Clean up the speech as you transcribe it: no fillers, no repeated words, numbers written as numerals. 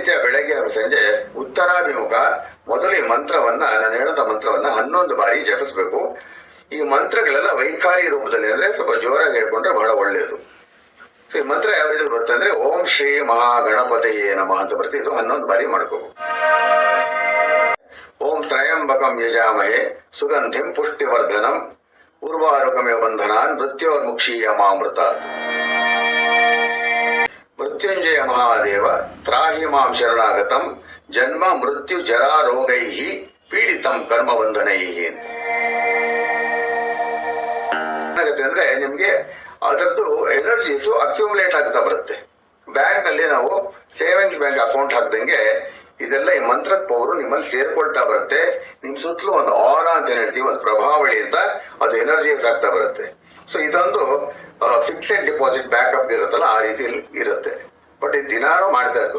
ಪ್ರತಿನಿತ್ಯ ಬೆಳಗ್ಗೆ ಹಾಗೂ ಸಂಜೆ ಉತ್ತರಾಭಿಮುಖ ಮೊದಲು ಈ ಮಂತ್ರವನ್ನ, ನಾನು ಹೇಳಿದ ಮಂತ್ರವನ್ನ 11 ಬಾರಿ ಜಪಿಸಬೇಕು. ಈ ಮಂತ್ರಗಳೆಲ್ಲ ವೈಖಾರಿ ರೂಪದಲ್ಲಿ, ಅಂದ್ರೆ ಸ್ವಲ್ಪ ಜೋರಾಗಿ ಹೇಳ್ಕೊಂಡ್ರೆ ಬಹಳ ಒಳ್ಳೆಯದು. ಸೊ ಈ ಮಂತ್ರ ಯಾವ ರೀತಿ ಬರುತ್ತೆ ಅಂದ್ರೆ ಓಂ ಶ್ರೀ ಮಹಾಗಣಪತಿಯೇ ನಮಃ ಅಂತ ಬರುತ್ತೆ. ಇದು 11 ಬಾರಿ ಮಾಡ್ಕೋಬೇಕು. ಓಂ ತ್ರಯಂಬಕಂ ಯಜಾಮಹೇ ಸುಗಂಧಿಂ ಪುಷ್ಟಿವರ್ಧನಂ ಉರ್ವಾರುಕಮೇ ಬಂಧನಾನ್ ಮೃತ್ಯೋರ್ಮುಕ್ಷೀಯಮಾಮೃತಾತ್. ಮೃತ್ಯುಂಜಯ ಮಹಾದೇವ ತ್ರಾಹಿ ಮಾಂ ಶರಣಾಗತಂ ಜನ್ಮ ಮೃತ್ಯು ಜರಾ ರೋಗೈಃ ಪೀಡಿತಂ ಕರ್ಮ ಬಂಧನೈಃ. ಏನಾಗುತ್ತೆ ಅಂದ್ರೆ ನಿಮ್ಗೆ ಅದರದ್ದು ಎನರ್ಜೀಸು ಅಕ್ಯುಮುಲೇಟ್ ಆಗ್ತಾ ಬರುತ್ತೆ. ಬ್ಯಾಂಕ್ ಅಲ್ಲಿ ನಾವು ಸೇವಿಂಗ್ಸ್ ಬ್ಯಾಂಕ್ ಅಕೌಂಟ್ ಹಾಕ್ದಂಗೆ ಇದೆಲ್ಲ ಈ ಮಂತ್ರದ ಪವರು ನಿಮ್ಮಲ್ಲಿ ಸೇರ್ಕೊಳ್ತಾ ಬರುತ್ತೆ. ನಿಮ್ ಸುತ್ತಲೂ ಒಂದು ಆರಾ ಅಂತ ಹೇಳ್ತೀವಿ, ಒಂದು ಪ್ರಭಾವಳಿ ಅಂತ, ಅದು ಎನರ್ಜೀಸ್ ಆಗ್ತಾ ಬರುತ್ತೆ. ಸೊ ಇದೊಂದು ಫಿಕ್ಸೆಡ್ ಡಿಪಾಸಿಟ್ ಬ್ಯಾಕಪ್ ಇರುತ್ತಲ್ಲ, ಆ ರೀತಿ ಇರುತ್ತೆ. ಬಟ್ ಇದು ದಿನಾನು ಮಾಡ್ತಾ ಇರ್ಬೇಕು.